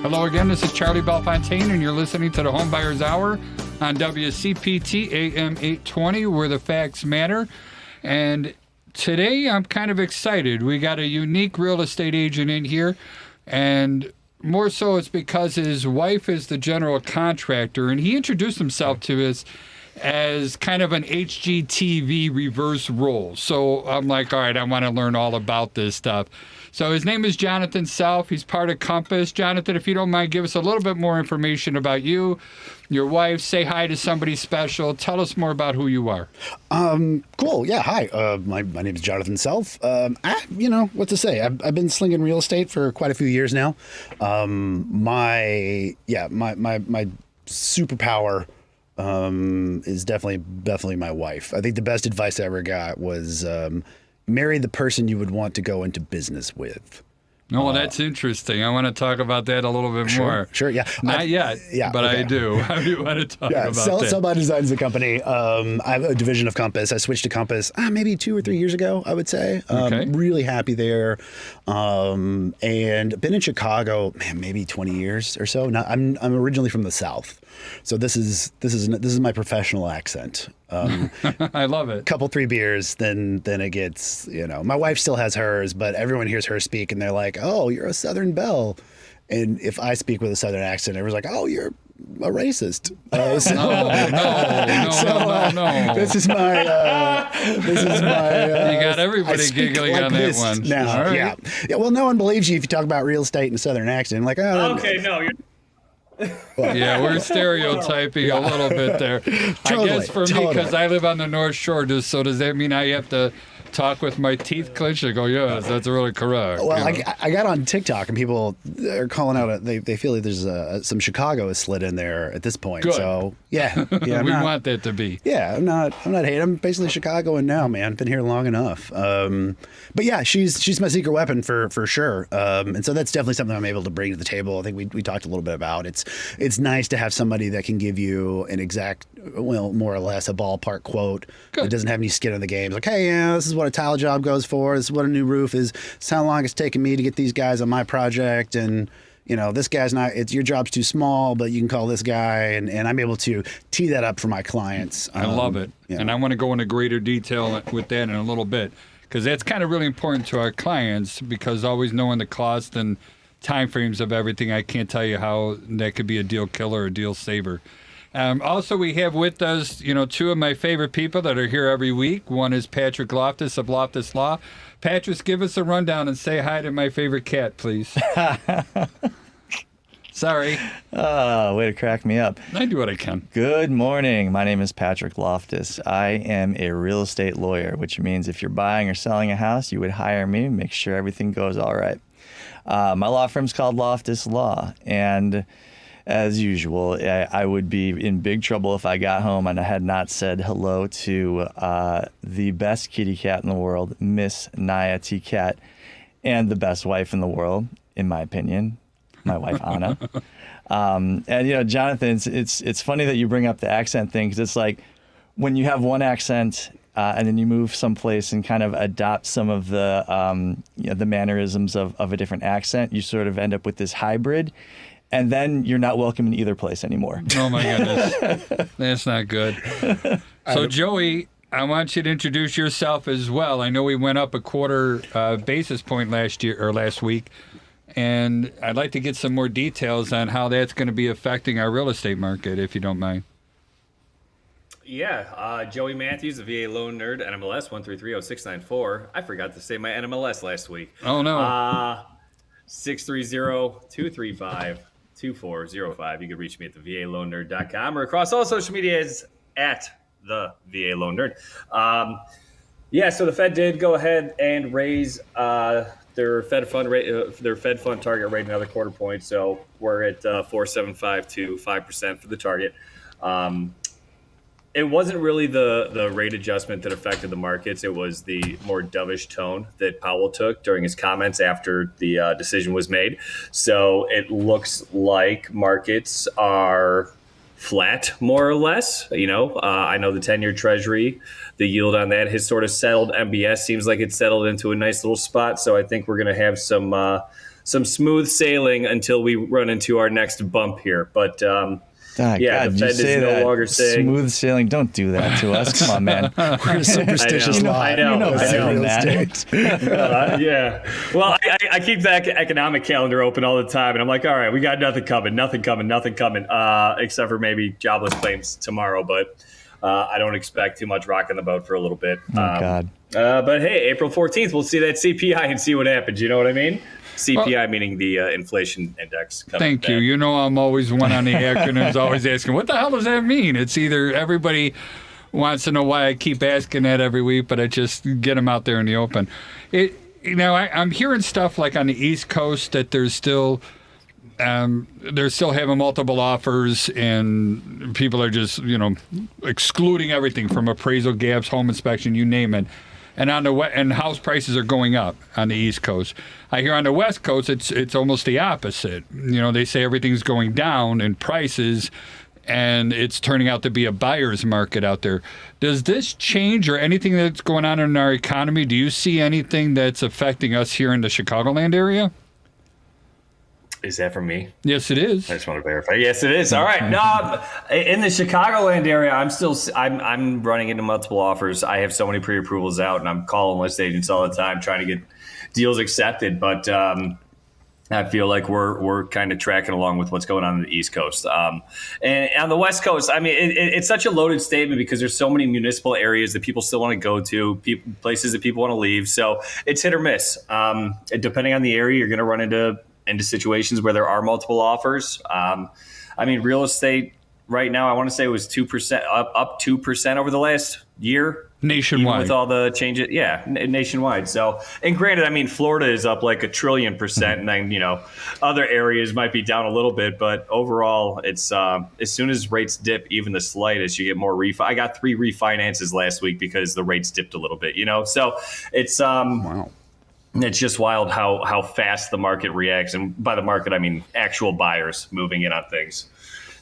Hello again, this is Charlie Belfontaine, and you're listening to the HomeBuyers Hour on WCPT AM 820, where the facts matter. And today I'm kind of excited. We got a unique real estate agent in here, and more so it's because his wife is the general contractor, and he introduced himself to us as kind of an HGTV reverse role. So I'm like, all right, I want to learn all about this stuff. So his name is Jonathan Self. He's part of Compass. Jonathan, if you don't mind, give us a little bit more information about you, your wife. Say hi to somebody special. Tell us more about who you are. Cool. Yeah. Hi. My name is Jonathan Self. What to say? I've been slinging real estate for quite a few years now. My superpower is definitely my wife. I think the best advice I ever got was marry the person you would want to go into business with. Oh, well, that's interesting. I want to talk about that a little bit more. Sure, yeah. Not yet, but okay. I do. I do want to talk about that. Sell by Design is the company. I have a division of Compass. I switched to Compass maybe 2 or 3 years ago, I would say. Okay. Really happy there. And been in Chicago, maybe 20 years or so. Now, I'm originally from the South. So this is my professional accent. I love it. Couple 3 beers, then it gets, my wife still has hers, but everyone hears her speak and they're like, "Oh, you're a Southern belle." And if I speak with a Southern accent, everyone's like, "Oh, you're a racist." No. This is my. You got everybody giggling like on that one. Now, right. Yeah. Well, no one believes you if you talk about real estate in a Southern accent. Like, okay, no, you're. Yeah, we're stereotyping a little bit there. Totally, I guess for me, because I live on the North Shore, does that mean I have to talk with my teeth clenched and go, yes, that's really correct? Well, I got on TikTok and people are calling out, they feel like there's some Chicago is slid in there at this point. Good. So, yeah. We want that to be. Yeah, I'm not hating. I'm basically Chicagoan now, man. Been here long enough. But yeah, she's my secret weapon for sure. And so that's definitely something I'm able to bring to the table. I think we talked a little bit about. It's nice to have somebody that can give you an exact, well, more or less a ballpark quote. Good. That doesn't have any skin in the game. It's like, hey, this is what a tile job goes for. This is what a new roof is. This is how long it's taken me to get these guys on my project. And this guy's your job's too small, but you can call this guy, and I'm able to tee that up for my clients. I love it. And I want to go into greater detail with that in a little bit, because that's kind of really important to our clients, because always knowing the cost and time frames of everything, I can't tell you how that could be a deal killer or a deal saver. Also, we have with us, 2 of my favorite people that are here every week. One is Patrick Loftus of Loftus Law. Patrick, give us a rundown and say hi to my favorite cat, please. Sorry. Way to crack me up. I do what I can. Good morning. My name is Patrick Loftus. I am a real estate lawyer, which means if you're buying or selling a house, you would hire me, make sure everything goes all right. My law firm's called Loftus Law, and as usual, I would be in big trouble if I got home and I had not said hello to the best kitty cat in the world, Miss Naya T. Cat, and the best wife in the world, in my opinion, my wife, Anna. And, Jonathan, it's funny that you bring up the accent thing, because it's like when you have one accent and then you move someplace and kind of adopt some of the mannerisms of a different accent, you sort of end up with this hybrid. And then you're not welcome in either place anymore. Oh, my goodness. That's not good. So, Joey, I want you to introduce yourself as well. I know we went up a quarter basis point last week, and I'd like to get some more details on how that's going to be affecting our real estate market, if you don't mind. Yeah, Joey Matthews, the VA Loan Nerd, NMLS 1330694. I forgot to say my NMLS last week. Oh, no. 630-235-2405. You can reach me at thevaloannerd.com or across all social medias at the VA Loan Nerd. So the Fed did go ahead and raise their Fed fund rate, their Fed fund target rate another quarter point. So we're at 4.75 to 5% for the target. It wasn't really the rate adjustment that affected the markets. It was the more dovish tone that Powell took during his comments after the decision was made. So it looks like markets are flat, more or less. I know the 10-year Treasury, the yield on that has sort of settled. MBS seems like it's settled into a nice little spot. So I think we're going to have some some smooth sailing until we run into our next bump here. But yeah, God, the Fed is no longer saying smooth sailing. Don't do that to us. Come on, man. We're a superstitious lot. I know. Real man. estate. Yeah. Well, I keep that economic calendar open all the time, and I'm like, all right, we got nothing coming, except for maybe jobless claims tomorrow. But I don't expect too much rocking the boat for a little bit. God. But hey, April 14th, we'll see that CPI and see what happens. You know what I mean? CPI meaning the inflation index. Thank you. You know, I'm always one on the acronyms, always asking, what the hell does that mean? It's either everybody wants to know why I keep asking that every week, but I just get them out there in the open. I'm hearing stuff like on the East Coast that they're still having multiple offers, and people are just, excluding everything from appraisal gaps, home inspection, you name it. And and house prices are going up on the East Coast. I hear on the West Coast it's almost the opposite. They say everything's going down in prices, and it's turning out to be a buyer's market out there. Does this change or anything that's going on in our economy? Do you see anything that's affecting us here in the Chicagoland area? Is that from me? Yes, it is. I just want to verify. Yes, it is. All right. No, in the Chicagoland area, I'm running into multiple offers. I have so many pre-approvals out, and I'm calling list agents all the time trying to get deals accepted. But I feel like we're kind of tracking along with what's going on the East Coast. And on the West Coast, I mean, it's such a loaded statement because there's so many municipal areas that people still want to go to, places that people want to leave. So it's hit or miss. Depending on the area, you're going to run into situations where there are multiple offers. I mean, real estate right now, I want to say it was 2% up 2% over the last year. Nationwide. With all the changes. Yeah, nationwide. So, and granted, I mean, Florida is up like 1 trillion %. And then, other areas might be down a little bit. But overall, it's as soon as rates dip even the slightest, you get more I got 3 refinances last week because the rates dipped a little bit, So it's Wow. It's just wild how fast the market reacts. And by the market, I mean actual buyers moving in on things.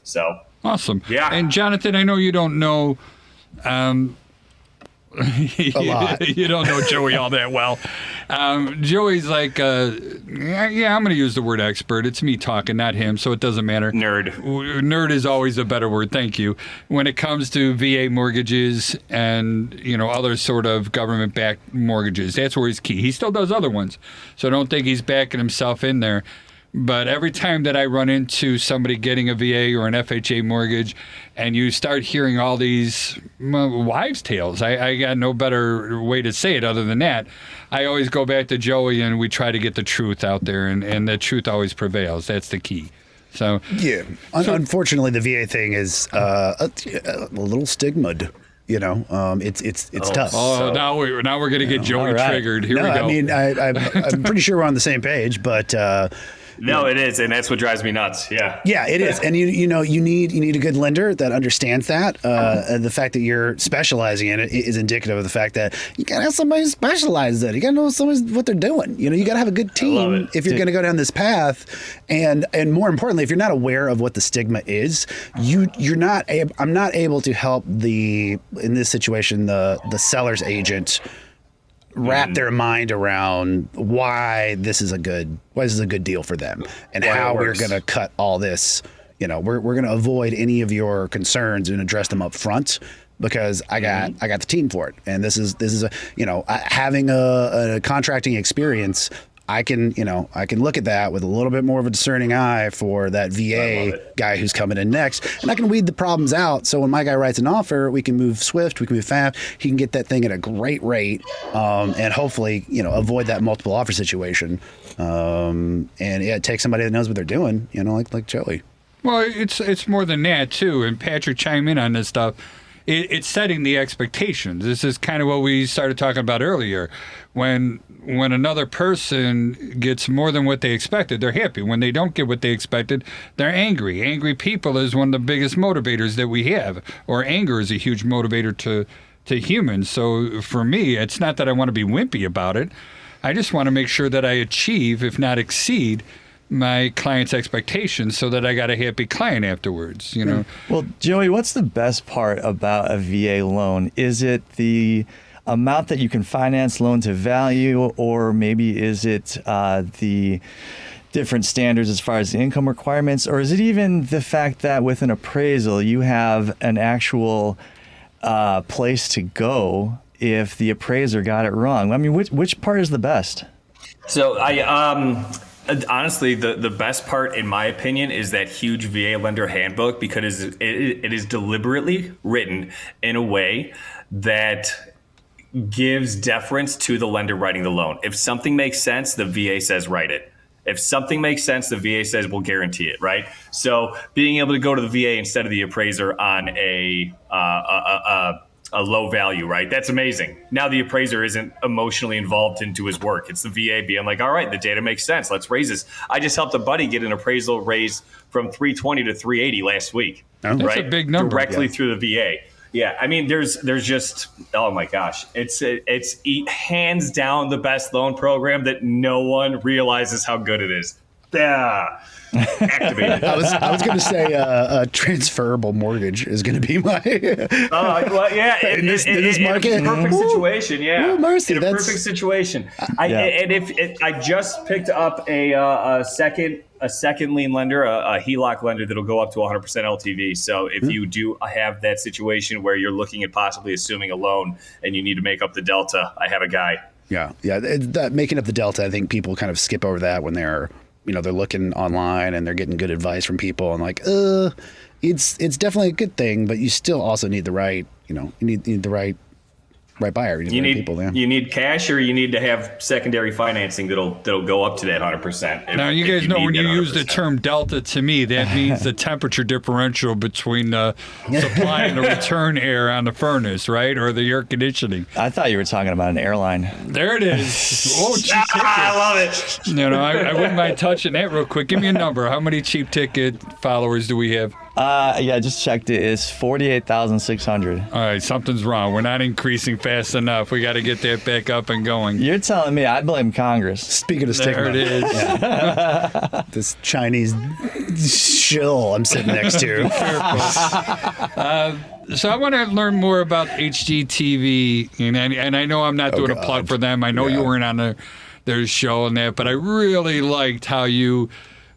So awesome. Yeah. And Jonathan, I know you don't know A lot. You don't know Joey all that well. Joey's like, I'm going to use the word expert. It's me talking, not him, so it doesn't matter. Nerd. Nerd is always a better word. Thank you. When it comes to VA mortgages and other sort of government-backed mortgages, that's where he's key. He still does other ones, so don't think he's backing himself in there. But every time that I run into somebody getting a VA or an FHA mortgage, and you start hearing all these wives' tales, I got no better way to say it other than that. I always go back to Joey, and we try to get the truth out there, and the truth always prevails. That's the key. So yeah, unfortunately, the VA thing is a little stigmaed. It's tough. Oh, So, now we're going to get Joey right. triggered. Here no, we go. I mean, I'm pretty sure we're on the same page, but No, it is, and that's what drives me nuts. Yeah. yeah, it is. And you need a good lender that understands that. And the fact that you're specializing in it is indicative of the fact that you gotta have somebody who specializes in it. You gotta know what they're doing. You gotta have a good team if you're gonna go down this path. And more importantly, if you're not aware of what the stigma is, I'm not able to help in this situation the seller's agent wrap their mind around why this is a good deal for them and how we're going to cut all this. We're going to avoid any of your concerns and address them up front because I got the team for it. And this is having a contracting experience. I can look at that with a little bit more of a discerning eye for that VA guy who's coming in next, and I can weed the problems out. So when my guy writes an offer, we can move swift, we can move fast. He can get that thing at a great rate, and hopefully, avoid that multiple offer situation. Take somebody that knows what they're doing, like Joey. Well, it's more than that too. And Patrick, chime in on this stuff. It's setting the expectations. This is kind of what we started talking about earlier. When another person gets more than what they expected, they're happy. When they don't get what they expected, they're angry. Angry people is one of the biggest motivators that we have, or anger is a huge motivator to humans. So for me, it's not that I want to be wimpy about it. I just want to make sure that I achieve, if not exceed, my client's expectations so that I got a happy client afterwards, Well, Joey, what's the best part about a VA loan? Is it the amount that you can finance loan to value, or maybe is it the different standards as far as the income requirements, or is it even the fact that with an appraisal you have an actual place to go if the appraiser got it wrong? I mean, which part is the best? So honestly, the best part, in my opinion, is that huge VA lender handbook, because it is deliberately written in a way that gives deference to the lender writing the loan. If something makes sense, the VA says write it. If something makes sense, the VA says we'll guarantee it, right? So being able to go to the VA instead of the appraiser on a low value, right? That's amazing. Now the appraiser isn't emotionally involved into his work. It's the VA being like, all right, the data makes sense. Let's raise this. I just helped a buddy get an appraisal raised from 320 to 380 last week. That's right? a big number. Directly through the VA. Yeah, I mean, there's just, oh my gosh, it's hands down the best loan program that no one realizes how good it is. Yeah. Activated. I was going to say a transferable mortgage is going to be my. Well, yeah, in this market, in a perfect situation, yeah. Ooh, mercy, in a perfect situation. And if I just picked up a second lien lender, a HELOC lender that'll go up to 100% LTV. So if you do have that situation where you're looking at possibly assuming a loan and you need to make up the delta, I have a guy. Yeah. That making up the delta, I think people kind of skip over that when they're looking online and they're getting good advice from people and like, it's definitely a good thing, but you still also need the right, you need the right buyer. You need cash, or you need to have secondary financing that'll go up to that 100%. Now you guys know when you use the term delta, to me that means the temperature differential between the supply and the return air on the furnace, right, or the air conditioning. I thought you were talking about an airline. There it is. Oh, cheap ticket. I love it. I wouldn't mind touching that real quick. Give me a number. How many cheap ticket followers do we have? I just checked it. It's 48,600. All right, something's wrong. We're not increasing fast enough. We got to get that back up and going. You're telling me I blame Congress. Speaking of stigma. There it is. Yeah. This Chinese shill I'm sitting next to. So I want to learn more about HGTV, and I know I'm not doing a plug for them. I know you weren't on their show and that, but I really liked how you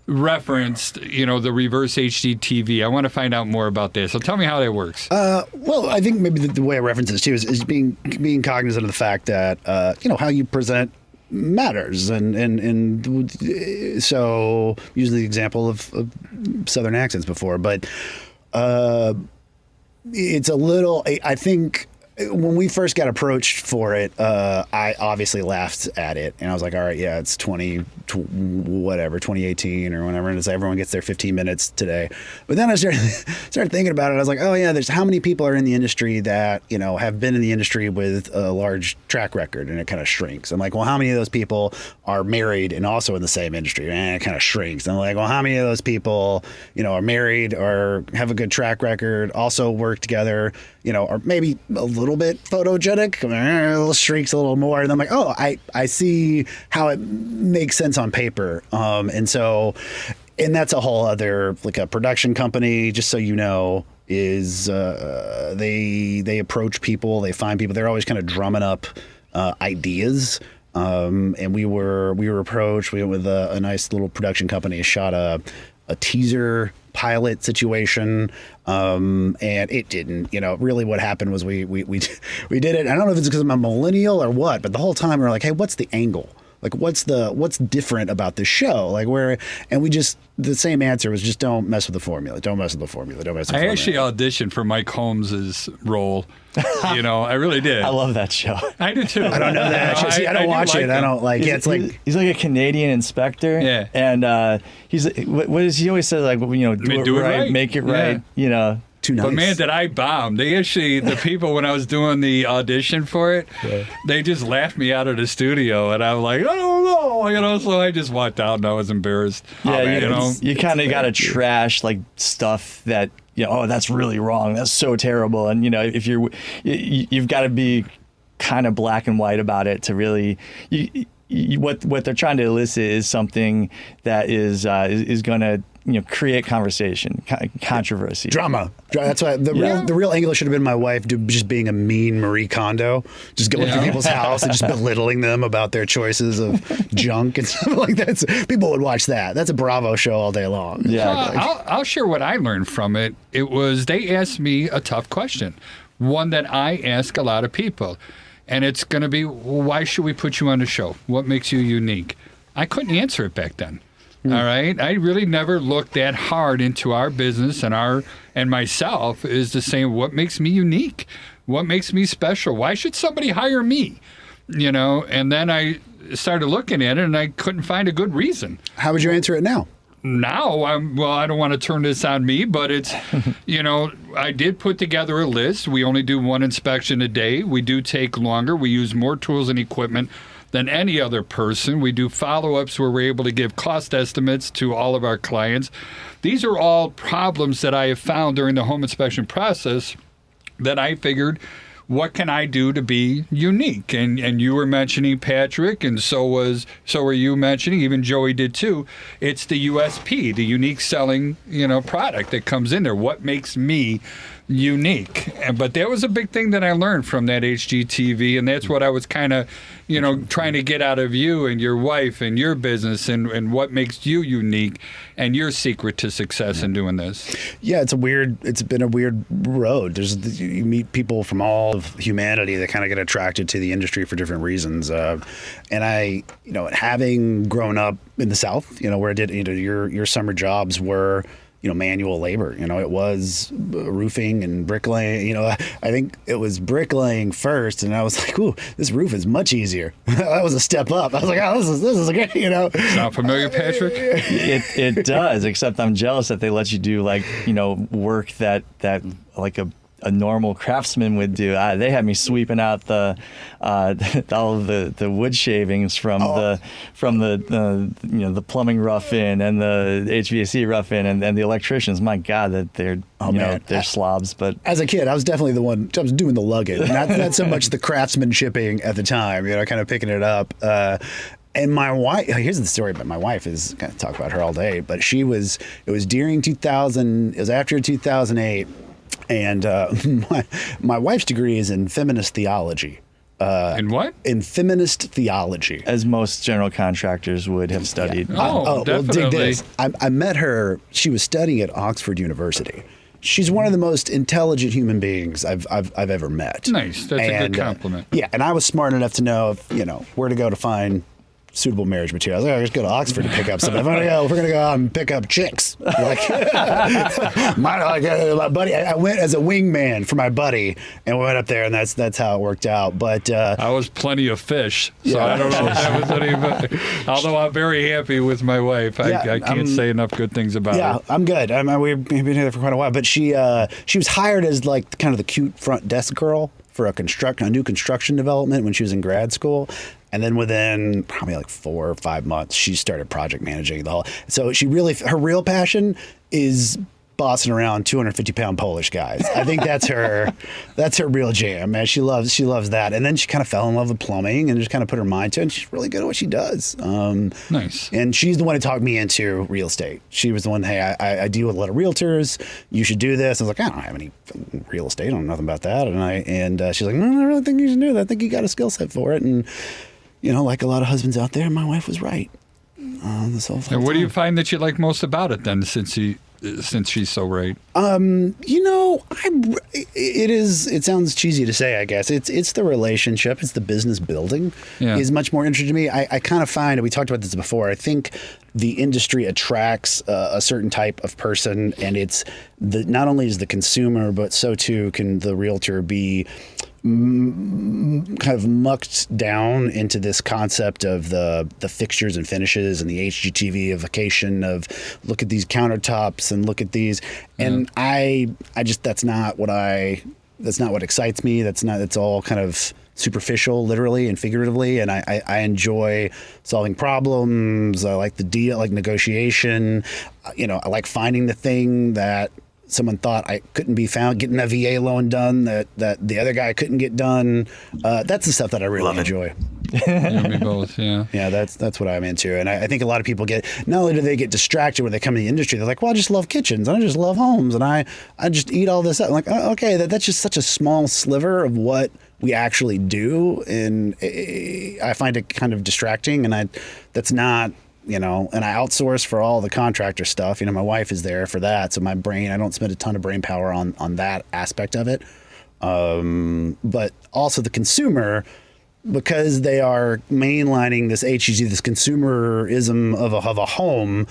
referenced, the reverse HDTV. I want to find out more about this. So tell me how that works. Well, I think maybe the way I reference this too is being cognizant of the fact that how you present matters, and so using the example of Southern accents before, but it's a little. I think when we first got approached for it, I obviously laughed at it, and I was like, all right, yeah, it's 2018 or whenever, and it's everyone gets their 15 minutes today. But then I started thinking about it. I was like, oh yeah, there's how many people are in the industry that have been in the industry with a large track record, and it kind of shrinks. I'm like, well, how many of those people are married and also in the same industry? And it kind of shrinks. And I'm like, well, how many of those people are married or have a good track record, also work together, or maybe a little bit photogenic, a little shrinks a little more. And I'm like, oh, I see how it makes sense on paper. And that's a whole other, like a production company, just so you know, is they approach people, they find people, they're always kind of drumming up ideas. And we were approached, we went with a nice little production company, shot a teaser pilot situation, and it didn't. Really what happened was we did it. I don't know if it's because I'm a millennial or what, but the whole time we were like, hey, what's the angle? Like, what's different about this show? Like, the same answer was just don't mess with the formula. Don't mess with the formula. Don't mess with the formula. I actually auditioned for Mike Holmes's role. I really did. I love that show. I do too. I don't know that. Actually, see, I don't watch it. I don't like. It's like he's like a Canadian inspector. Yeah. And he's what is he always says, like, do it right, make it right. Too nice. But man, did I bomb. The people, when I was doing the audition for it, they just laughed me out of the studio. And I'm like, I don't know. So I just walked out and I was embarrassed. Yeah, you kind of got to trash like stuff that, that's really wrong. That's so terrible. And, if you've got to be kind of black and white about it to really, what they're trying to elicit is something that is going to, create conversation, controversy, drama. That's why the real angle should have been my wife just being a mean Marie Kondo, just going to people's house and just belittling them about their choices of junk and stuff like that. People would watch that. That's a Bravo show all day long. Yeah, I'll share what I learned from it. It was they asked me a tough question, one that I ask a lot of people, and it's going to be, well, why should we put you on the show? What makes you unique? I couldn't answer it back then. All right, I really never looked that hard into our business and myself is to say what makes me unique, what makes me special. Why should somebody hire me? And then I started looking at it and I couldn't find a good reason. How would you answer it now? Now, I don't want to turn this on me, but it's, I did put together a list. We only do one inspection a day. We do take longer. We use more tools and equipment than any other person. We do follow-ups where we're able to give cost estimates to all of our clients. These are all problems that I have found during the home inspection process that I figured, what can I do to be unique? And you were mentioning, Patrick, and so were you mentioning, even Joey did too. It's the USP, the unique selling, product that comes in there. What makes me unique? But that was a big thing that I learned from that HGTV, and that's what I was kind of, trying to get out of you and your wife and your business and what makes you unique and your secret to success in doing this. Yeah, it's been a weird road. You meet people from all of humanity that kind of get attracted to the industry for different reasons. And I, having grown up in the South, where I did, your summer jobs were, manual labor. It was roofing and bricklaying. I think it was bricklaying first, and I was like, "Ooh, this roof is much easier." That was a step up. I was like, "Oh, this is great." Sound familiar, Patrick? It does. Except I'm jealous that they let you do work that like a normal craftsman would do. They had me sweeping out all of the wood shavings from the plumbing rough-in and the HVAC rough-in and the electricians. My God, that they're slobs. But as a kid, I was definitely the one. I was doing the lugging, not so much the craftsmanshiping at the time. Kind of picking it up. And my wife, here's the story, but my wife is going to talk about her all day. But it was during 2000. It was after 2008. And my wife's degree is in feminist theology. In what? In feminist theology. As most general contractors would have studied. Yeah. Well, dig Definitely. this. I met her. She was studying at Oxford University. She's one of the most intelligent human beings I've ever met. Nice. That's a good compliment. And I was smart enough to know where to go to find suitable marriage material. I was like, I just go to Oxford to pick up something. We're gonna go out and pick up chicks. My buddy, I went as a wingman for my buddy, and we went up there, and that's how it worked out. But I was plenty of fish, so I don't know if that was any. Although I'm very happy with my wife, I can't say enough good things about her. Yeah, I'm good. We've been together for quite a while. But she was hired as kind of the cute front desk girl for a new construction development when she was in grad school. And then within probably 4 or 5 months, she started project managing the whole. So her real passion is bossing around 250-pound Polish guys. I think that's her real jam, man. She loves that. And then she kind of fell in love with plumbing and just kind of put her mind to it. And she's really good at what she does. Nice. And she's the one who talked me into real estate. She was the one, hey, I deal with a lot of realtors. You should do this. I was like, I don't have any real estate. I don't know nothing about that. And she's like, no, I really think you should do that. I think you got a skill set for it. And like a lot of husbands out there, my wife was right. This whole And what do you find that you like most about it then, since she's so right? It sounds cheesy to say, I guess. It's the relationship, it's the business building is much more interesting to me. I kind of find, and we talked about this before, I think the industry attracts a certain type of person, and it's not only is the consumer, but so too can the realtor be kind of mucked down into this concept of the fixtures and finishes and the HGTV-ification of look at these countertops and look at these, and I just that's not what excites me. It's all kind of superficial, literally and figuratively, and I enjoy solving problems. I like the deal, I like negotiation. I like finding the thing that someone thought I couldn't be found, getting a VA loan done that the other guy couldn't get done. That's the stuff that I really enjoy. You and me both, yeah. Yeah, that's what I'm into. And I think a lot of people get, not only do they get distracted when they come to the industry, they're like, well, I just love kitchens, and I just love homes, and I just eat all this up. I'm like, oh, okay, that's just such a small sliver of what we actually do. And I find it kind of distracting, and that's not, and I outsource for all the contractor stuff. My wife is there for that. So I don't spend a ton of brain power on that aspect of it. But also the consumer, because they are mainlining this HGG, this consumerism of a home,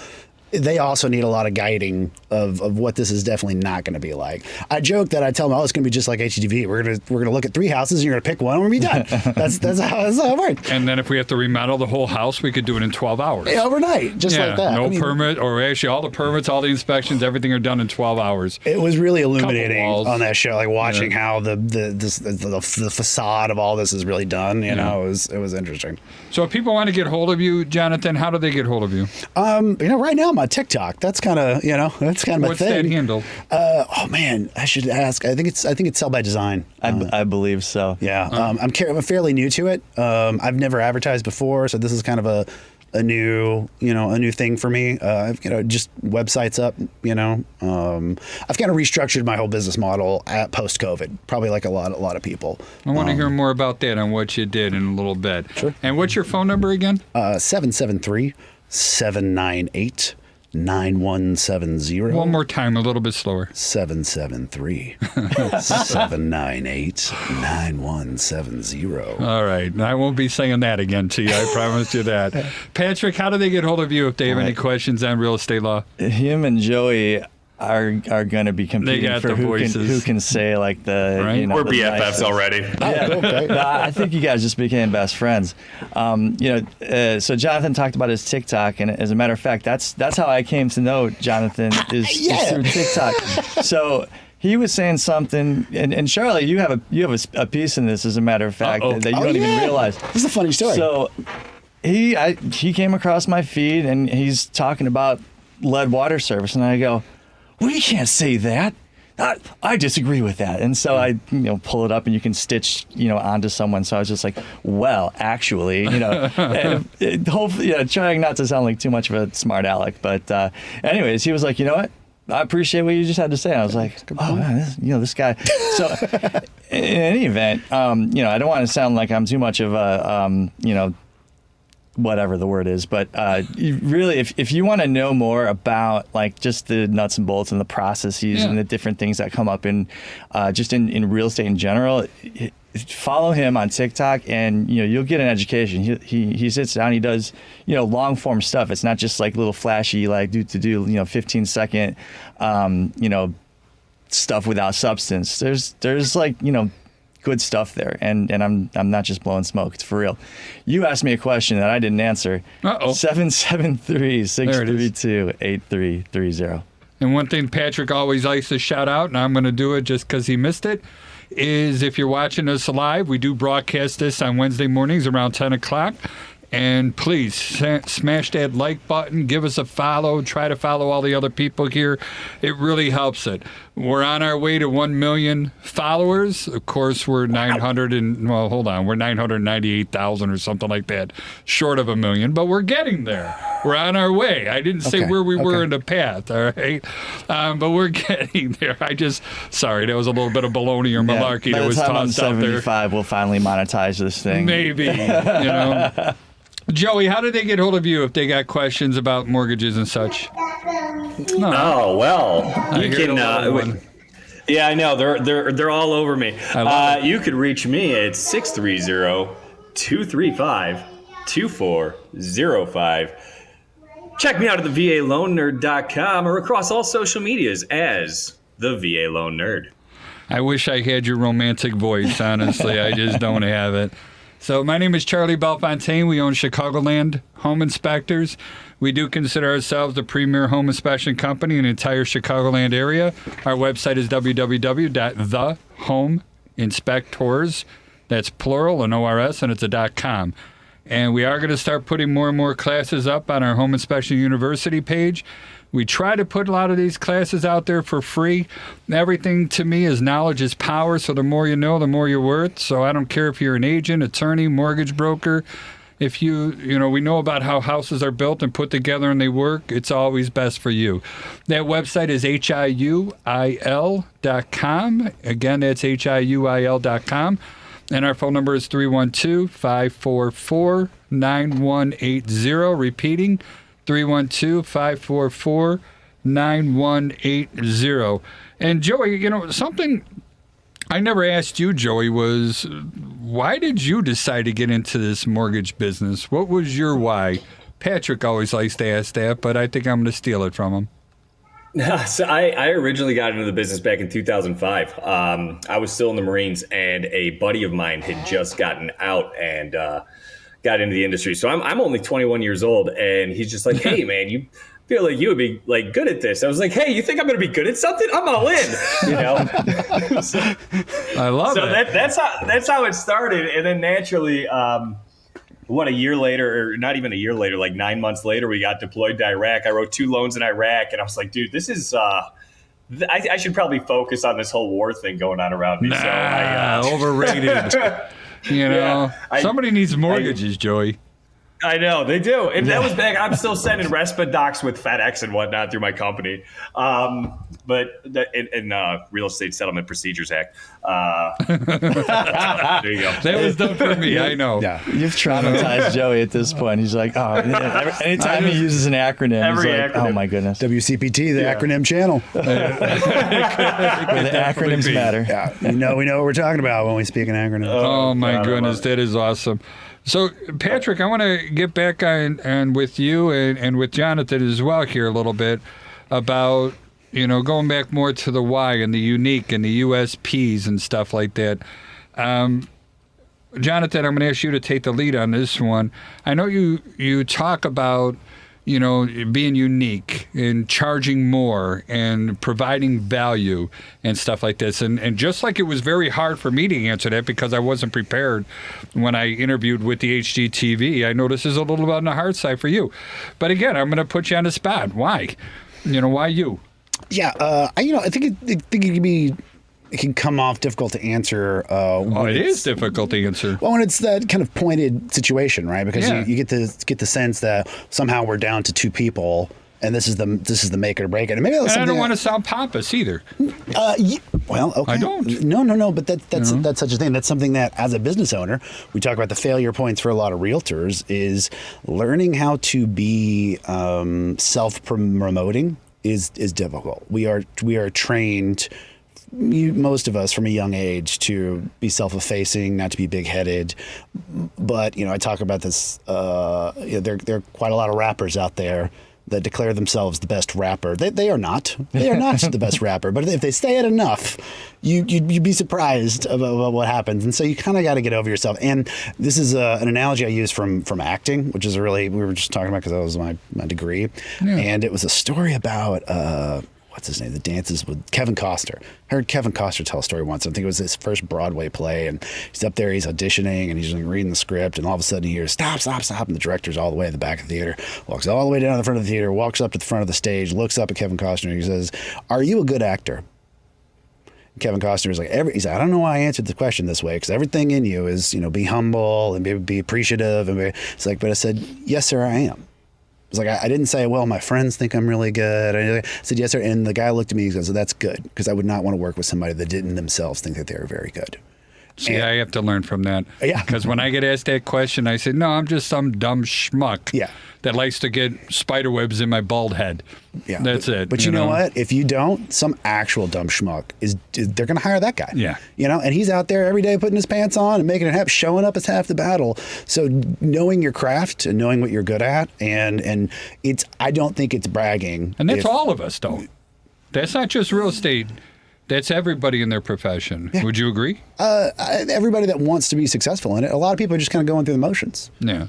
they also need a lot of guiding of what this is definitely not going to be like. I joke that I tell them, oh, it's going to be just like HGTV. We're gonna look at 3 houses, and you're going to pick one, and we'll be done. That's how it works. And then if we have to remodel the whole house, we could do it in 12 hours. Yeah, overnight, just like that. No permit, or actually all the permits, all the inspections, everything are done in 12 hours. It was really illuminating on that show, like watching how the facade of all this is really done. It was interesting. So if people want to get hold of you, Jonathan, how do they get hold of you? Right now I'm on TikTok. That's kind of my What's thing. What's that handle? Oh man, I should ask. I think it's Sell by Design. I believe so. Yeah, I'm fairly new to it. I've never advertised before, so this is kind of a new thing for me. I've just websites up. I've kind of restructured my whole business model at post-COVID, probably like a lot of people. I want to hear more about that and what you did in a little bit. Sure. And what's your phone number again? 773-798-9170. One more time, a little bit slower. 773-798-9170. All right. I won't be saying that again to you. I promise you that. Patrick, how do they get hold of you if they have any questions on real estate law? Him and Joey are going to be competing for who can say like the right? We're the BFFs nicest. already. Yeah, I think you guys just became best friends. So Jonathan talked about his TikTok, and as a matter of fact, that's how I came to know Jonathan is through TikTok. So he was saying something, and Charlie, you have a piece in this, as a matter of fact, that you don't even realize. This is a funny story. So he came across my feed, and he's talking about lead water service, and I go, well, you can't say that. I disagree with that. And so I, pull it up, and you can stitch, onto someone. So I was just like, well, actually, hopefully, trying not to sound like too much of a smart aleck. But anyways, he was like, you know what? I appreciate what you just had to say. I was like, oh man, this guy. So in any event, I don't want to sound like I'm too much of a, whatever the word is, but really, if you want to know more about like just the nuts and bolts and the processes and the different things that come up in just in real estate in general, follow him on TikTok, and you'll get an education. He sits down, he does long form stuff. It's not just like little flashy like 15-second stuff without substance. There's like good stuff there, and I'm not just blowing smoke. It's for real. You asked me a question that I didn't answer. 773-632-8330. And one thing Patrick always likes to shout out, and I'm going to do it just because he missed it, is if you're watching us live, we do broadcast this on Wednesday mornings around 10 o'clock. And please smash that like button, give us a follow, try to follow all the other people here. It really helps it. We're on our way to 1 million followers. Of course, we're 998,000 or something like that, short of 1 million, but we're getting there. We're on our way. I didn't say where we were in the path, all right? But we're getting there. Sorry, that was a little bit of baloney or malarkey that was tossed out there. 75, we'll finally monetize this thing. Maybe, Joey, how do they get hold of you if they got questions about mortgages and such? No. Oh, well, you can. Yeah, I know they're all over me. You could reach me at 630-235-2405. Check me out at the VALoanNerd.com or across all social medias as the VA Loan Nerd. I wish I had your romantic voice, honestly. I just don't have it. So my name is Charlie Belfontaine. We own Chicagoland Home Inspectors. We do consider ourselves the premier home inspection company in the entire Chicagoland area. Our website is www.thehomeinspectors. That's plural, an ORS, and it's a .com. And we are going to start putting more and more classes up on our Home Inspection University page. We try to put a lot of these classes out there for free. Everything to me is knowledge is power. So the more you know, the more you're worth. So I don't care if you're an agent, attorney, mortgage broker. If we know about how houses are built and put together and they work, it's always best for you. That website is HIUIL.com. Again, that's HIUIL.com. And our phone number is 312-544-9180. Repeating, 312-544-9180. And Joey, something I never asked you, Joey, was why did you decide to get into this mortgage business? What was your why? Patrick always likes to ask that, but I think I'm going to steal it from him. So I originally got into the business back in 2005. I was still in the Marines, and a buddy of mine had just gotten out and got into the industry. So I'm only 21 years old, and he's just like, "Hey, man, you feel like you would be like good at this?" I was like, "Hey, you think I'm going to be good at something? I'm all in." I love it. That's how it started, and then naturally. A year later, or not even a year later, like 9 months later, we got deployed to Iraq. I wrote 2 loans in Iraq, and I was like, dude, this is, I should probably focus on this whole war thing going on around me. Overrated. Somebody needs mortgages, Joey. I know, they do. And that was back, I'm still sending RESPA docs with FedEx and whatnot through my company. But in Real Estate Settlement Procedures Act. There you go. That was done for me, I know. Yeah. You've traumatized Joey at this point. He's like, oh, anytime he uses an acronym, he's like, oh my goodness. WCPT, the acronym channel. Where the acronyms matter. Yeah, we know what we're talking about when we speak an acronym. Oh my goodness, that is awesome. So, Patrick, I want to get back on and with you and with Jonathan as well here a little bit about, going back more to the why and the unique and the USPs and stuff like that. Jonathan, I'm going to ask you to take the lead on this one. I know you talk about, being unique and charging more and providing value and stuff like this. And just like it was very hard for me to answer that because I wasn't prepared when I interviewed with the HGTV, I know this is a little bit on the hard side for you. But again, I'm going to put you on the spot. Why? Why you? Yeah, I think it can come off difficult to answer. It is difficult to answer. Well, when it's that kind of pointed situation, right? Because Yeah. you get the sense that somehow we're down to 2 people, and this is the make it or break it. And maybe that's And I something don't want to sound pompous either. Well, okay. I don't. No. But that's such a thing. That's something that, as a business owner, we talk about the failure points for a lot of realtors is learning how to be self-promoting is difficult. We are trained. Most of us from a young age to be self-effacing, not to be big-headed. But, I talk about this, there are quite a lot of rappers out there that declare themselves the best rapper. They are not. They are not the best rapper. But if they say it enough, you'd be surprised about what happens. And so you kind of got to get over yourself. And this is an analogy I use from acting, which is we were just talking about because that was my degree. Yeah. And it was a story about... what's his name? The Dances with Kevin Costner. I heard Kevin Costner tell a story once. I think it was his first Broadway play, and he's up there, he's auditioning, and he's reading the script, and all of a sudden he hears, stop, and the director's all the way in the back of the theater, walks all the way down to the front of the theater, walks up to the front of the stage, looks up at Kevin Costner, and he says, "Are you a good actor?" And Kevin Costner is like, he's like, "I don't know why I answered the question this way, because everything in you is, be humble and be appreciative." And it's like, but I said, "Yes, sir, I am." It's like, I didn't say, well, my friends think I'm really good. I said, "Yes, sir." And the guy looked at me and goes, "So that's good, because I would not want to work with somebody that didn't themselves think that they were very good." See, I have to learn from that. Yeah. Because when I get asked that question, I say, no, I'm just some dumb schmuck that likes to get spider webs in my bald head. Yeah. That's it. But you know what? If you don't, some actual dumb schmuck they're going to hire that guy. Yeah. And he's out there every day putting his pants on and making it happen. Showing up is half the battle. So knowing your craft and knowing what you're good at, and I don't think it's bragging. And that's all of us, though. That's not just real estate. That's everybody in their profession. Yeah. Would you agree? Everybody that wants to be successful in it. A lot of people are just kind of going through the motions. Yeah.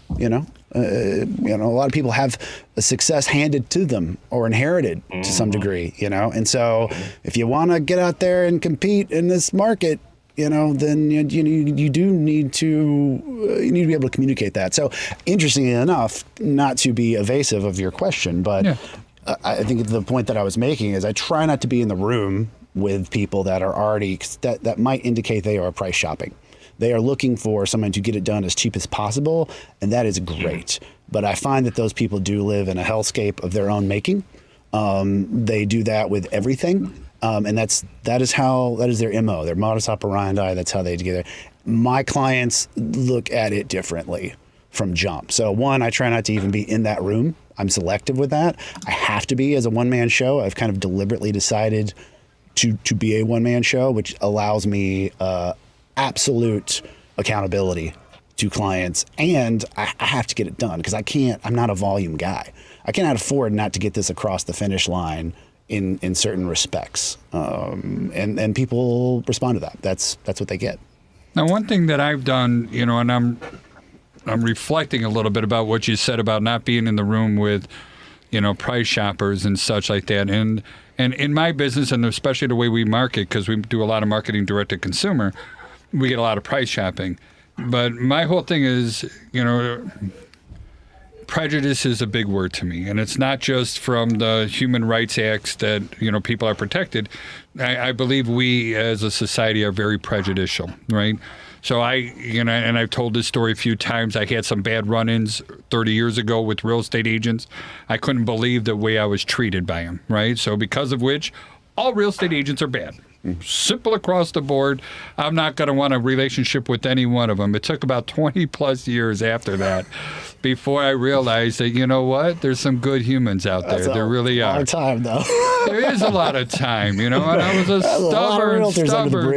A lot of people have a success handed to them or inherited to some degree. And so if you want to get out there and compete in this market, then you do need to be able to communicate that. So interestingly enough, not to be evasive of your question, but. Yeah. I think the point that I was making is I try not to be in the room with people that are already that might indicate they are price shopping. They are looking for someone to get it done as cheap as possible, and that is great. But I find that those people do live in a hellscape of their own making. They do that with everything, and that is their MO, their modus operandi. That's how they get it. My clients look at it differently from jump. So one, I try not to even be in that room. I'm selective with that. I have to be as a one-man show. I've kind of deliberately decided to be a one-man show, which allows me absolute accountability to clients, and I have to get it done because I'm not a volume guy. I cannot afford not to get this across the finish line in certain respects. And people respond to that. That's what they get. Now, one thing that I've done, and I'm reflecting a little bit about what you said about not being in the room with, price shoppers and such like that. And in my business, and especially the way we market, because we do a lot of marketing direct to consumer, we get a lot of price shopping. But my whole thing is, prejudice is a big word to me. And it's not just from the human rights acts that, people are protected. I believe we as a society are very prejudicial, right? So and I've told this story a few times. I had some bad run-ins 30 years ago with real estate agents. I couldn't believe the way I was treated by them, right? So because of which, all real estate agents are bad. Simple across the board. I'm not going to want a relationship with any one of them. It took about 20 plus years after that before I realized that, you know what? There's some good humans out there. There really are. A lot of time, though. There is a lot of time, and I was a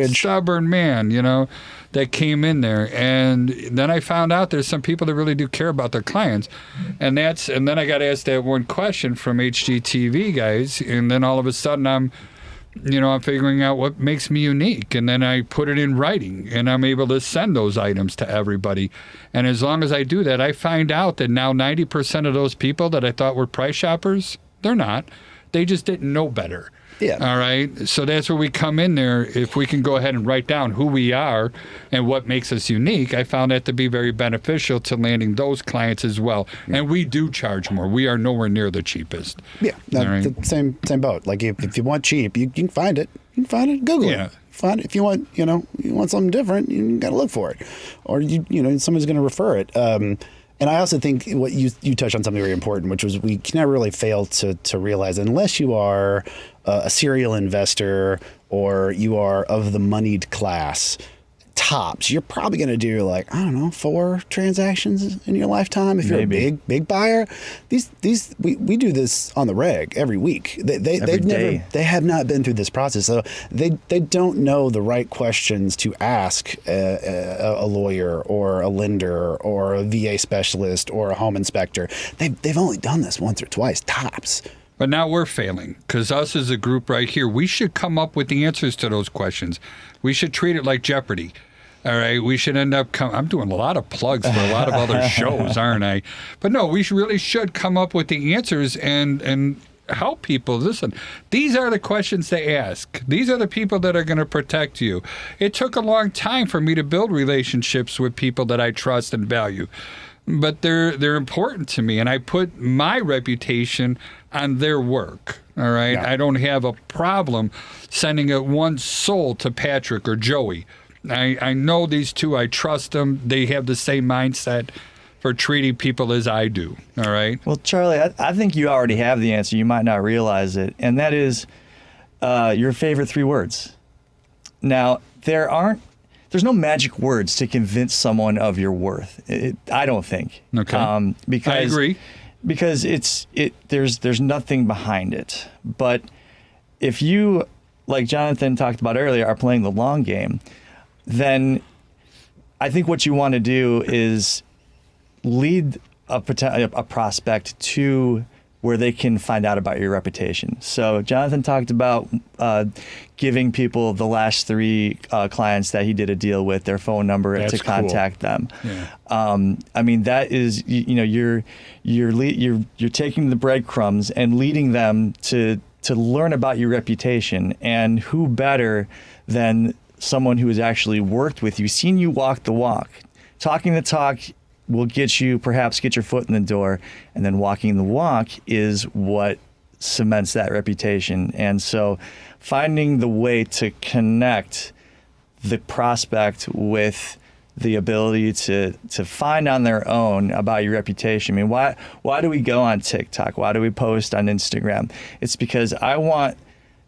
stubborn man, that came in there. And then I found out there's some people that really do care about their clients. And then I got asked that one question from HGTV guys. And then all of a sudden I'm figuring out what makes me unique. And then I put it in writing and I'm able to send those items to everybody. And as long as I do that, I find out that now 90% of those people that I thought were price shoppers, they're not. They just didn't know better. Yeah. All right. So that's where we come in there. If we can go ahead and write down who we are and what makes us unique, I found that to be very beneficial to landing those clients as well. And we do charge more. We are nowhere near the cheapest. Yeah. Right? The same boat. Like if you want cheap, you can find it. You can find it. Google it. Find it. If you want, you want something different, you got to look for it, or somebody's going to refer it. And I also think what you touched on something very important, which was we can never really fail to realize, unless you are a serial investor or you are of the moneyed class, tops, you're probably going to do 4 transactions in your lifetime. If you're a big buyer, we do this on the reg every week. They have not been through this process, so they don't know the right questions to ask a lawyer or a lender or a VA specialist or a home inspector. They've only done this once or twice, tops. But now we're failing because us as a group right here, we should come up with the answers to those questions. We should treat it like Jeopardy. All right, we should end up I'm doing a lot of plugs for a lot of other shows, aren't I? But no, we really should come up with the answers and help people. Listen, these are the questions to ask. These are the people that are going to protect you. It took a long time for me to build relationships with people that I trust and value. But they're important to me, and I put my reputation on their work. All right, I don't have a problem sending one soul to Patrick or Joey. I know these two. I trust them. They have the same mindset for treating people as I do. All right. Well, Charlie, I think you already have the answer. You might not realize it, and that is your favorite 3 words. Now, there's no magic words to convince someone of your worth. I don't think. Okay. Because I agree. Because there's nothing behind it. But if you, like Jonathan talked about earlier, are playing the long game, then I think what you want to do is lead a prospect to where they can find out about your reputation. So Jonathan talked about giving people the last 3 clients that he did a deal with their phone number to contact them. Yeah. I mean, that is you're taking the breadcrumbs and leading them to learn about your reputation, and who better than someone who has actually worked with you, seen you walk the walk. Talking the talk will perhaps get your foot in the door, and then walking the walk is what cements that reputation. And so finding the way to connect the prospect with the ability to find on their own about your reputation. I mean, why do we go on TikTok? Why do we post on Instagram? It's because I want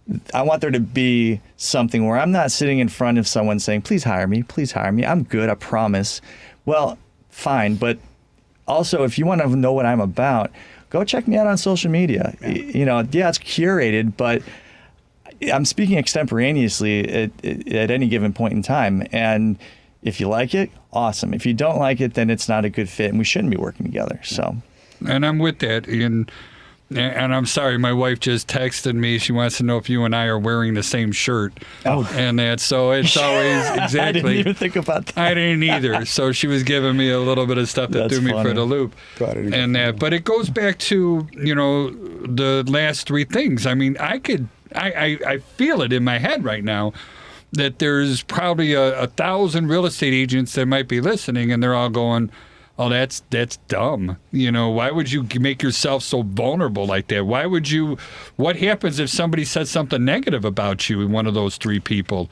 there to be something where I'm not sitting in front of someone saying, please hire me, I'm good, I promise. Well, fine, but also if you want to know what I'm about, go check me out on social media. Yeah, it's curated, but I'm speaking extemporaneously at any given point in time. And if you like it, awesome. If you don't like it, then it's not a good fit, and we shouldn't be working together. So, and I'm with that. And I'm sorry, my wife just texted me. She wants to know if you and I are wearing the same shirt. Oh, and that. So it's always exactly. I didn't even think about that. I didn't either. So she was giving me a little bit of stuff that That's threw me funny. for the loop. And that, but it goes back to the last three things. I mean, I feel it in my head right now that there's probably 1,000 real estate agents that might be listening, and they're all going, oh, that's dumb. Why would you make yourself so vulnerable like that? What happens if somebody says something negative about you, one of those three people?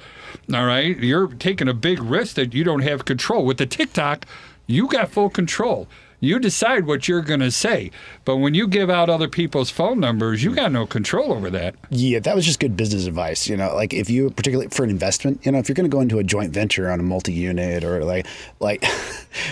All right? You're taking a big risk that you don't have control. With the TikTok, you got full control. You decide what you're going to say. But when you give out other people's phone numbers, you got no control over that. Yeah, that was just good business advice. Like if you, particularly for an investment, if you're going to go into a joint venture on a multi-unit or like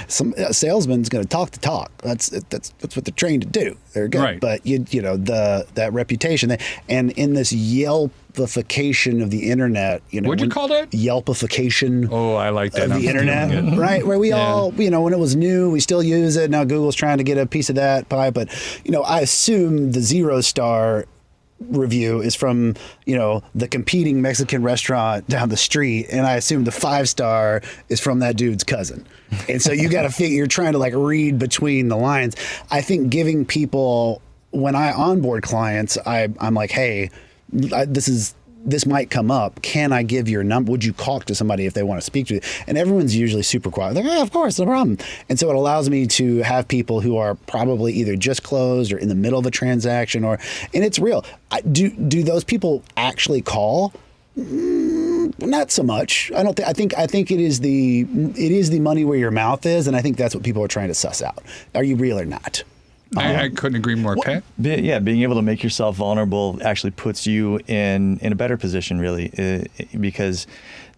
some salesman's going to talk the talk. That's what they're trained to do. They're good. Right. But that reputation and in this Yelpification of the internet, What'd you call that? Yelpification. Oh, I like that. Of the internet, right? Where we all, when it was new, we still use it. Now Google's trying to get a piece of that pie, but I assume the 0-star review is from the competing Mexican restaurant down the street, and I assume the 5-star is from that dude's cousin. And so you got to figure, you're trying to like read between the lines. I think giving people, when I onboard clients, I'm like, hey, this might come up. Can I give your number? Would you talk to somebody if they want to speak to you? And everyone's usually super quiet. Like, of course, no problem. And so it allows me to have people who are probably either just closed or in the middle of a transaction, and it's real. Do those people actually call? Not so much. I don't think. I think it is the money where your mouth is, and I think that's what people are trying to suss out. Are you real or not? I couldn't agree more, Pat. Yeah, being able to make yourself vulnerable actually puts you in a better position, really, because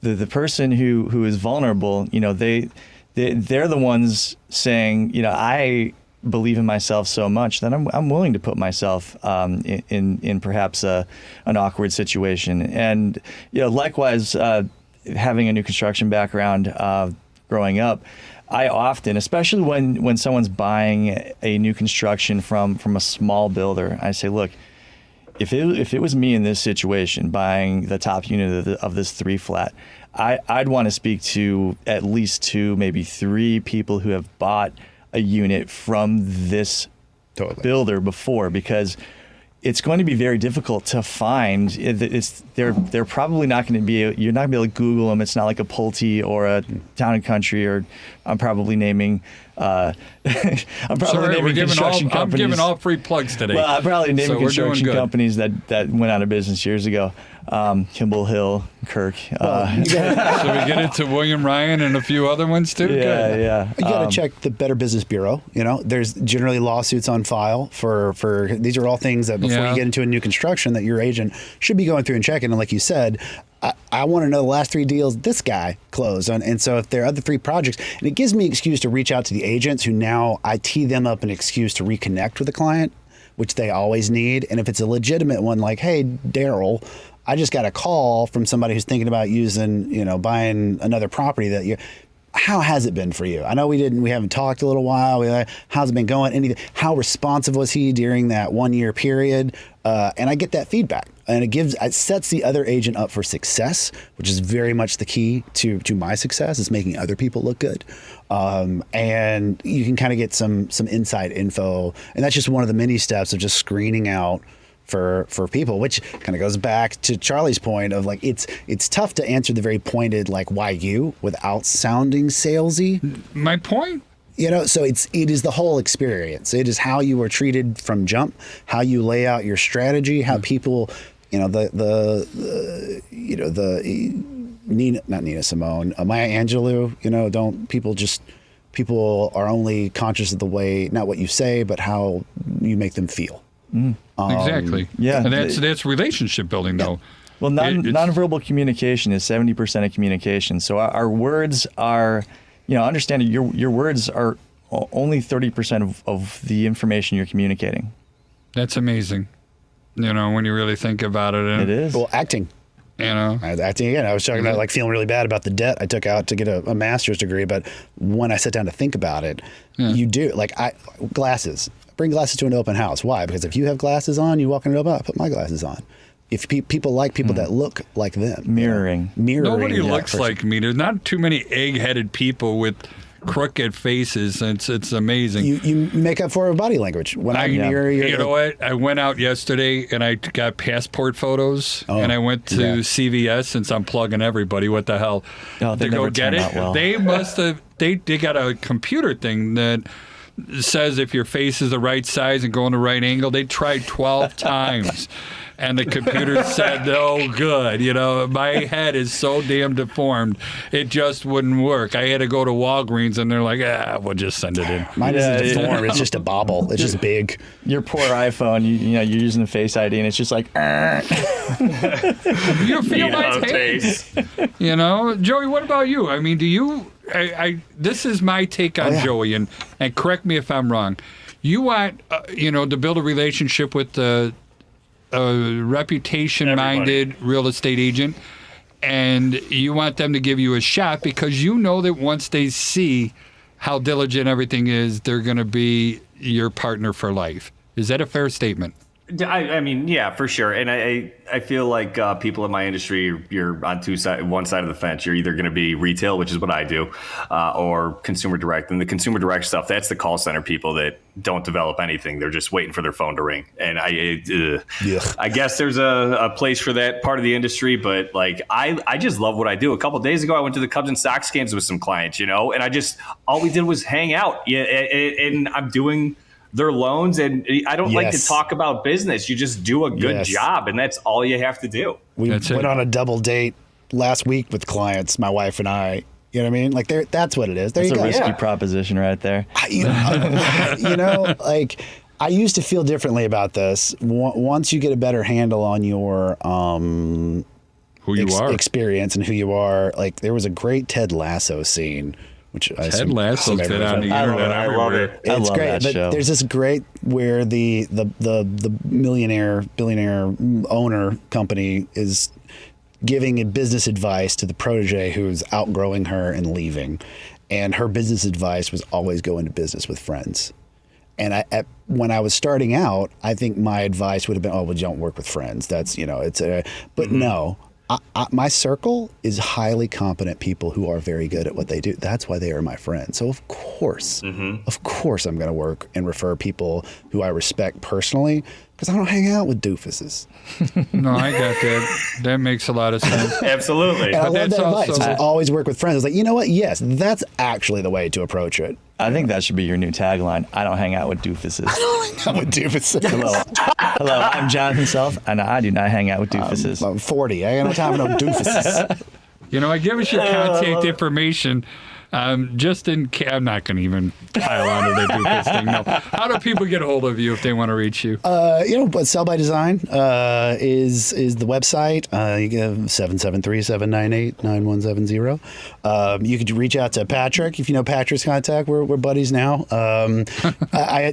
the person who is vulnerable, they're the ones saying, I believe in myself so much that I'm willing to put myself in perhaps an awkward situation, and likewise, having a new construction background, growing up. I often, especially when someone's buying a new construction from a small builder, I say, look, if it was me in this situation buying the top unit of this 3-flat, I'd want to speak to at least 2, maybe 3 people who have bought a unit from this builder before, because it's going to be very difficult to find. They're probably not going to be. You're not going to be able to Google them. It's not like a Pulte or a Town and Country, or I'm probably naming. Naming construction companies. I'm giving all free plugs today. Well, I'm probably naming construction companies that went out of business years ago. Kimball Hill, Kirk. Should we get into William Ryan and a few other ones too? Yeah. You got to check the Better Business Bureau. There's generally lawsuits on file for these are all things that before you get into a new construction that your agent should be going through and checking. And like you said, I want to know the last 3 deals this guy closed on. And so if there are other 3 projects, and it gives me an excuse to reach out to the agents who now I tee them up an excuse to reconnect with the client, which they always need. And if it's a legitimate one, like, hey, Daryl, I just got a call from somebody who's thinking about buying another property how has it been for you? I know we haven't talked a little while. How's it been going? How responsive was he during that 1-year period? And I get that feedback, and it sets the other agent up for success, which is very much the key to my success, is making other people look good. And you can kind of get some inside info, and that's just one of the many steps of just screening out for people, which kind of goes back to Charlie's point of like it's tough to answer the very pointed like why you without sounding salesy. My point So it is the whole experience. It is how you are treated from jump, how you lay out your strategy, how people, not Nina Simone, Maya Angelou, people are only conscious of the way, not what you say, but how you make them feel. Exactly. Yeah. And that's relationship building, though. Well, nonverbal communication is 70% of communication. So our words are, understand your words are only 30% of the information you're communicating. That's amazing. When you really think about it. It is. Well, acting. Acting again. I was talking about feeling really bad about the debt I took out to get a master's degree, but when I sit down to think about it, you do. Glasses. Bring glasses to an open house. Why? Because if you have glasses on, you walk in an open house, I put my glasses on. If people like people that look like them. Mirroring. Nobody looks like me. There's not too many egg-headed people with crooked faces. It's amazing. You make up for it with body language. When you know what? I went out yesterday and I got passport photos, and I went to CVS, since I'm plugging everybody. What the hell? Oh, to go get it. Well. They must have. They got a computer thing that says if your face is the right size and going the right angle. They tried 12 times. And the computer said, "Oh, good. My head is so damn deformed, it just wouldn't work." I had to go to Walgreens, and they're like, "We'll just send it in." Mine isn't deformed. It's just a bobble. It's just big. Your poor iPhone. You're using the Face ID, and it's just like. You feel my taste. Joey. What about you? I mean, do you? This is my take on Joey, and correct me if I'm wrong. You want to build a relationship with the. A reputation-minded real estate agent, and you want them to give you a shot because you know that once they see how diligent everything is, they're going to be your partner for life. Is that a fair statement? I mean, yeah, for sure. And I feel like people in my industry, you're on one side of the fence. You're either going to be retail, which is what I do, or consumer direct. And the consumer direct stuff, that's the call center people that don't develop anything. They're just waiting for their phone to ring. And I guess there's a place for that part of the industry. But I just love what I do. A couple of days ago, I went to the Cubs and Sox games with some clients, and all we did was hang out. Yeah, and I'm doing their loans, and I don't like to talk about business. You just do a good job, and that's all you have to do. We went on a double date last week with clients, my wife and I. You know what I mean? That's what it is. That's a risky proposition right there. I used to feel differently about this. Once you get a better handle on your who you are, experience and who you are, there was a great Ted Lasso scene. Which Ted Lasso's been on the internet everywhere. I love it. It's great, but there's this great where the billionaire owner company is giving a business advice to the protege who's outgrowing her and leaving, and her business advice was always go into business with friends. And when I was starting out, I think my advice would have been, don't work with friends. That's but no. My circle is highly competent people who are very good at what they do. That's why they are my friends. So of course I'm going to work and refer people who I respect personally, because I don't hang out with doofuses. No, I got that. That makes a lot of sense. Absolutely. And I love that advice. I always work with friends. It's like, you know what? Yes, that's actually the way to approach it. I think that should be your new tagline. I don't hang out with doofuses. I don't hang out with doofuses. Hello, I'm Jonathan Self, and I do not hang out with doofuses. I'm 40. I ain't no time for no doofuses. I give us your contact information. Just in case, I'm not going to even pile onto the doofus thing. No. How do people get a hold of you if they want to reach you? Sell by Design is the website. You can 773-798-9170. You could reach out to Patrick if you know Patrick's contact. We're buddies now.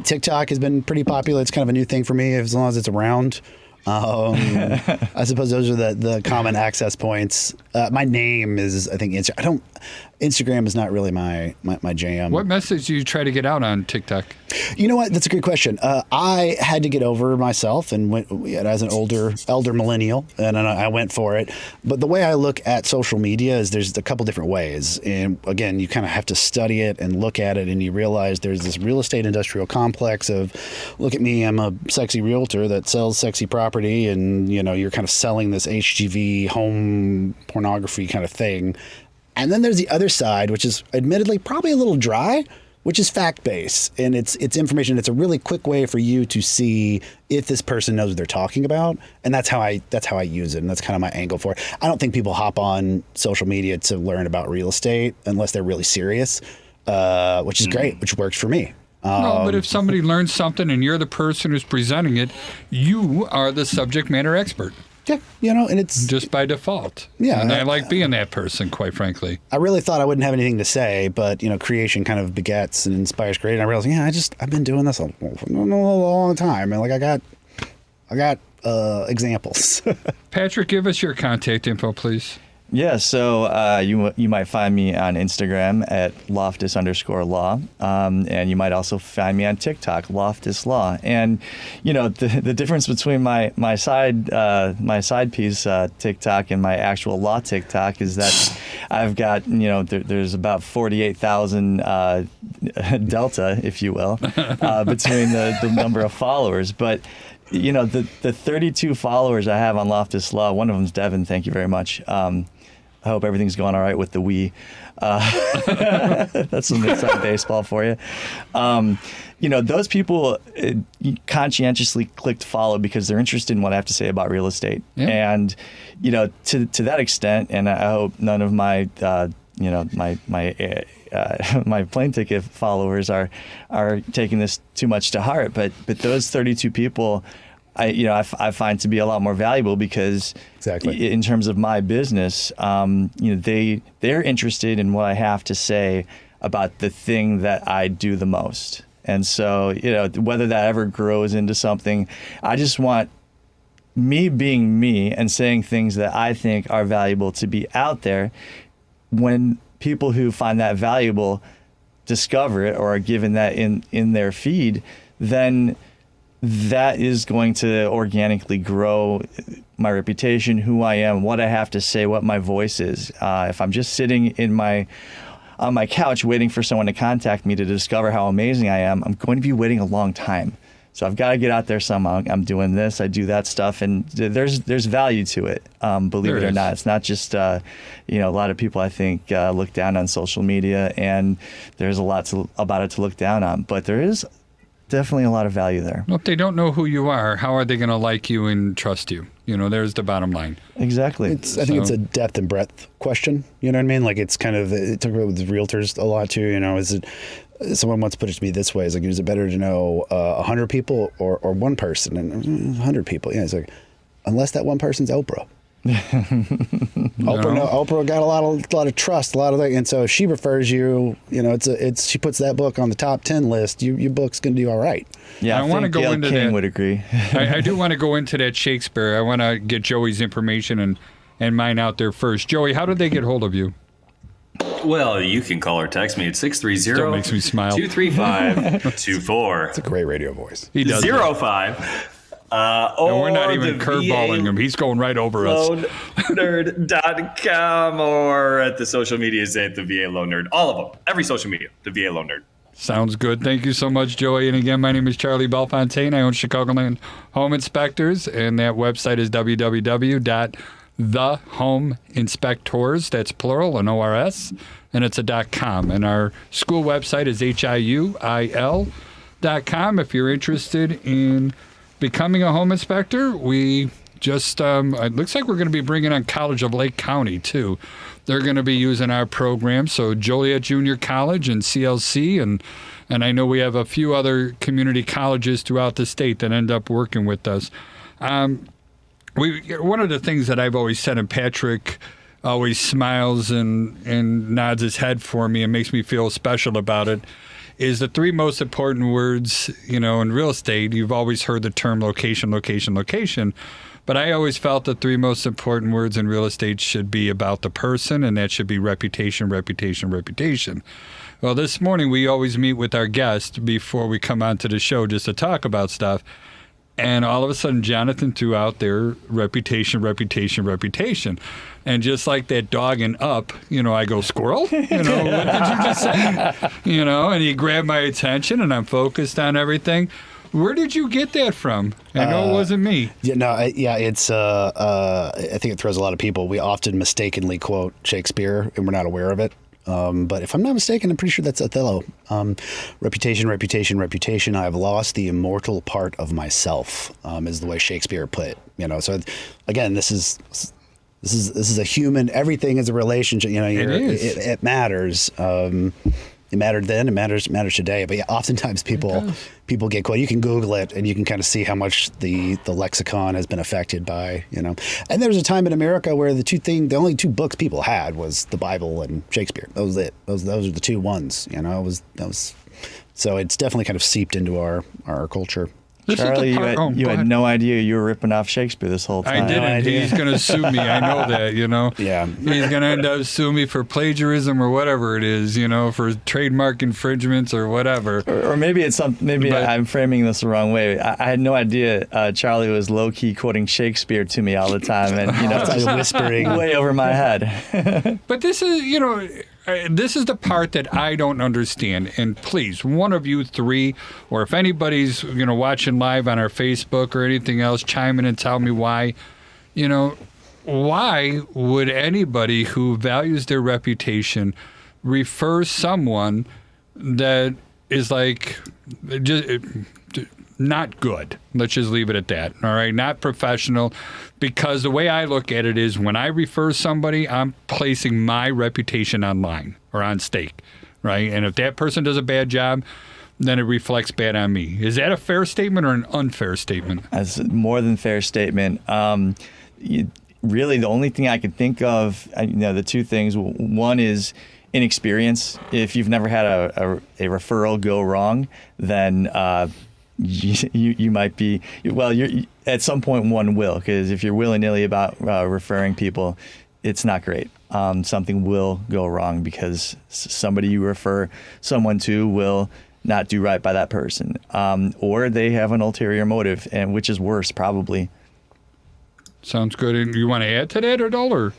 TikTok has been pretty popular. It's kind of a new thing for me, as long as it's around. I suppose those are the common access points. My name is, I think, Instagram is not really my jam. What message do you try to get out on TikTok? You know what? That's a good question. I had to get over myself and went as an elder millennial, and I went for it. But the way I look at social media is there's a couple different ways. And again, you kind of have to study it and look at it, and you realize there's this real estate industrial complex of, look at me, I'm a sexy realtor that sells sexy property, and you're kind of selling this HGV home pornography kind of thing. And then there's the other side, which is admittedly probably a little dry, which is fact-based, and it's information. It's a really quick way for you to see if this person knows what they're talking about, and that's how I use it, and that's kind of my angle for it. I don't think people hop on social media to learn about real estate unless they're really serious, which is great, which works for me. No, but if somebody learns something and you're the person who's presenting it, you are the subject matter expert. Yeah, and it's just by default. Yeah, and I like being that person, quite frankly. I really thought I wouldn't have anything to say, but creation kind of begets and inspires creating. I realized, I've been doing this a long time, and like I got examples. Patrick, give us your contact info, please. Yeah, so you might find me on Instagram at Loftus_law, and you might also find me on TikTok, Loftus Law. And the difference between my side piece TikTok and my actual law TikTok is that I've got there's about 48,000 delta, if you will, between the number of followers, but. The 32 followers I have on Loftus Law, one of them's Devin. Thank you very much. I hope everything's going all right with the Wii. That's some inside baseball for you. Those people conscientiously clicked follow because they're interested in what I have to say about real estate. Yeah. And, to that extent, and I hope none of my, my plane ticket followers are taking this too much to heart, but those 32 people, I find to be a lot more valuable because exactly in terms of my business, they're interested in what I have to say about the thing that I do the most. And so, whether that ever grows into something, I just want me being me and saying things that I think are valuable to be out there. When people who find that valuable discover it or are given that in their feed, then that is going to organically grow my reputation, who I am, what I have to say, what my voice is. If I'm just sitting on my couch waiting for someone to contact me to discover how amazing I am, I'm going to be waiting a long time. So I've got to get out there somehow. I'm doing this, I do that stuff, and there's value to it. Believe it or not, it's not just a lot of people I think look down on social media, and there's a lot about it to look down on, but there is definitely a lot of value there. Well, if they don't know who you are, how are they going to like you and trust you? There's the bottom line. Exactly. I think it's a depth and breadth question. You know what I mean? Like it's kind of, it talks about with realtors a lot too. Is it, someone once put it to me this way, is like, is it better to know 100 people or one person? And 100 people. Yeah, it's like, unless that one person's Oprah. Oprah got a lot of trust, a lot of that, and so if she refers you, she puts that book on the top 10 list. Your book's going to do all right. Yeah, I want to go into King that. Would agree. I do want to go into that Shakespeare. I want to get Joey's information and mine out there first. Joey, how did they get hold of you? Well, you can call or text me at 630 makes me smile. 235-24. It's a great radio voice. He does 05. And we're not even curveballing him. He's going right over us. LoanNerd.com or at the social medias at the VA Loan Nerd. All of them. Every social media, the VA Loan Nerd. Sounds good. Thank you so much, Joey. And again, my name is Charlie Belfontaine. I own Chicagoland Home Inspectors, and that website is www.thehomeinspectors, that's plural, an ORS, and it's a .com. And our school website is HIUIL.com. If you're interested in becoming a home inspector, we just, it looks like we're going to be bringing on College of Lake County, too. They're going to be using our program. So Joliet Junior College and CLC, and I know we have a few other community colleges throughout the state that end up working with us. One of the things that I've always said, and Patrick always smiles and nods his head for me and makes me feel special about it, is the three most important words, in real estate. You've always heard the term location, location, location. But I always felt the three most important words in real estate should be about the person, and that should be reputation, reputation, reputation. Well, this morning we always meet with our guest before we come onto the show just to talk about stuff. And all of a sudden, Jonathan threw out their reputation, reputation, reputation. And just like that dog in Up, I go, squirrel? What did you just say? And he grabbed my attention, and I'm focused on everything. Where did you get that from? I know it wasn't me. It's. I think it throws a lot of people. We often mistakenly quote Shakespeare, and we're not aware of it. But if I'm not mistaken, I'm pretty sure that's Othello. Reputation, reputation, reputation. I have lost the immortal part of myself, is the way Shakespeare put it. So again, this is a human. Everything is a relationship. It matters. It mattered then. It matters today. But yeah, oftentimes people get caught. You can Google it, and you can kind of see how much the lexicon has been affected by. And there was a time in America where the only two books people had was the Bible and Shakespeare. That was it. Those are the two ones. So it's definitely kind of seeped into our culture. Charlie, you had no idea you were ripping off Shakespeare this whole time. I didn't. He's going to sue me. I know that, Yeah. He's going to end up suing me for plagiarism or whatever it is, for trademark infringements or whatever. Or maybe it's I'm framing this the wrong way. I had no idea Charlie was low-key quoting Shakespeare to me all the time and, whispering way over my head. But this is, this is the part that I don't understand. And please, one of you three, or if anybody's watching live on our Facebook or anything else, chime in and tell me why. Why would anybody who values their reputation refer someone that is just not good? Let's just leave it at that. All right, not professional. Because the way I look at it is when I refer somebody, I'm placing my reputation online or on stake, right? And if that person does a bad job, then it reflects bad on me. Is that a fair statement or an unfair statement? That's a more than fair statement. Really, the only thing I can think of, the two things. One is inexperience. If you've never had a referral go wrong, then you might be, you're at some point one will, because if you're willy-nilly about referring people, it's not great. Something will go wrong because somebody you refer someone to will not do right by that person, or they have an ulterior motive, and which is worse probably. Sounds good. And you want to add to that at all, or?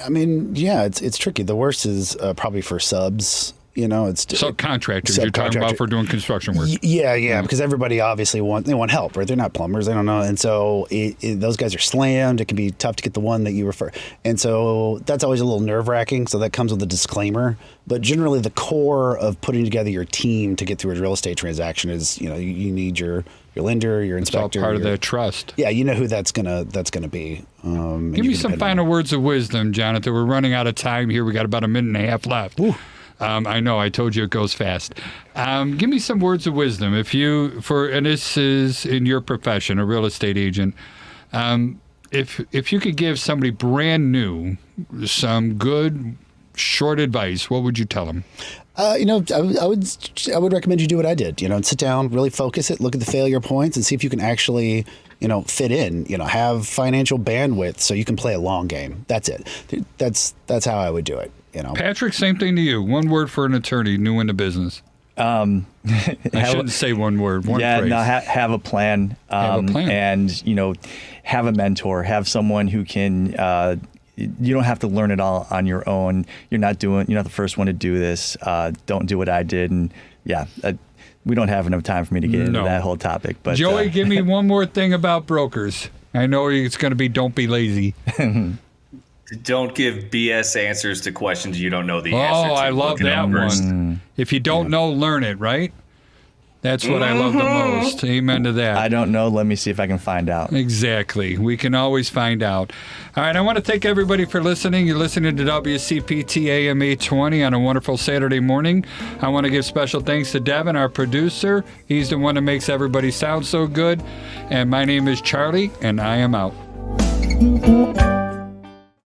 I mean, yeah, it's tricky. The worst is probably for subs. It's subcontractors. You're talking about for doing construction work. Yeah, because everybody obviously want help, right? They're not plumbers, they don't know, and so those guys are slammed. It can be tough to get the one that you refer, and so that's always a little nerve-wracking. So that comes with a disclaimer. But generally, the core of putting together your team to get through a real estate transaction is, you need your lender, your inspector. It's all part of that trust. Yeah, you know who that's gonna be. Give me some final words of wisdom, Jonathan. We're running out of time here. We got about a minute and a half left. Ooh. I know. I told you it goes fast. Give me some words of wisdom. And this is in your profession, a real estate agent. If you could give somebody brand new some good short advice, what would you tell them? I would recommend you do what I did. Sit down, really focus it, look at the failure points, and see if you can actually fit in. Have financial bandwidth so you can play a long game. That's it. That's how I would do it. Patrick, same thing to you. One word for an attorney new in the business. I shouldn't say one word. One phrase. Have a plan. Have a plan. And have a mentor. Have someone who can. You don't have to learn it all on your own. You're not the first one to do this. Don't do what I did. And we don't have enough time for me to get into that whole topic. But Joey, give me one more thing about brokers. I know it's going to be don't be lazy. Don't give BS answers to questions you don't know the answer to. Oh, I love that one. If you don't know, learn it, right? That's what I love the most. Amen to that. I don't know. Let me see if I can find out. Exactly. We can always find out. All right. I want to thank everybody for listening. You're listening to WCPT AM 820 on a wonderful Saturday morning. I want to give special thanks to Devin, our producer. He's the one that makes everybody sound so good. And my name is Charlie, and I am out.